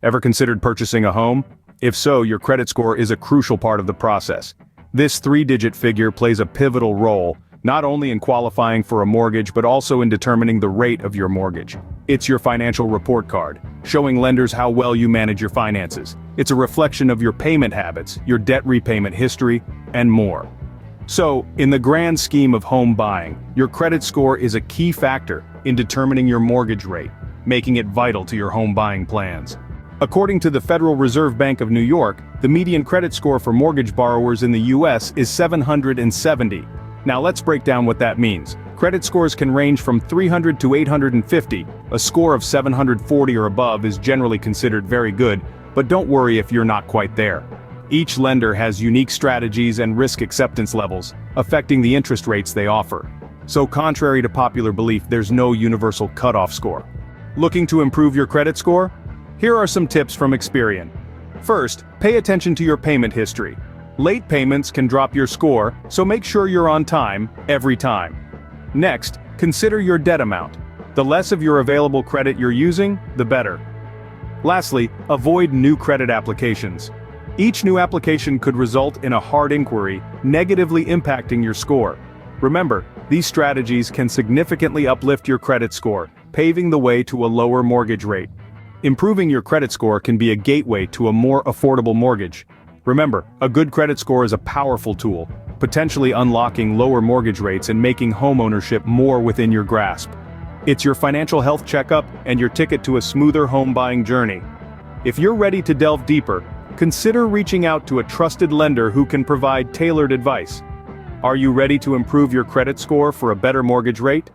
Ever considered purchasing a home? If so, your credit score is a crucial part of the process. This three-digit figure plays a pivotal role, not only in qualifying for a mortgage but also in determining the rate of your mortgage. It's your financial report card, showing lenders how well you manage your finances. It's a reflection of your payment habits, your debt repayment history, and more. So, in the grand scheme of home buying, your credit score is a key factor in determining your mortgage rate, making it vital to your home buying plans. According to the Federal Reserve Bank of New York, the median credit score for mortgage borrowers in the US is 770. Now let's break down what that means. Credit scores can range from 300 to 850. A score of 740 or above is generally considered very good, but don't worry if you're not quite there. Each lender has unique strategies and risk acceptance levels, affecting the interest rates they offer. So contrary to popular belief, there's no universal cutoff score. Looking to improve your credit score? Here are some tips from Experian. First, pay attention to your payment history. Late payments can drop your score, so make sure you're on time, every time. Next, consider your debt amount. The less of your available credit you're using, the better. Lastly, avoid new credit applications. Each new application could result in a hard inquiry, negatively impacting your score. Remember, these strategies can significantly uplift your credit score, paving the way to a lower mortgage rate. Improving your credit score can be a gateway to a more affordable mortgage. Remember, a good credit score is a powerful tool, potentially unlocking lower mortgage rates and making homeownership more within your grasp. It's your financial health checkup and your ticket to a smoother home buying journey. If you're ready to delve deeper, consider reaching out to a trusted lender who can provide tailored advice. Are you ready to improve your credit score for a better mortgage rate?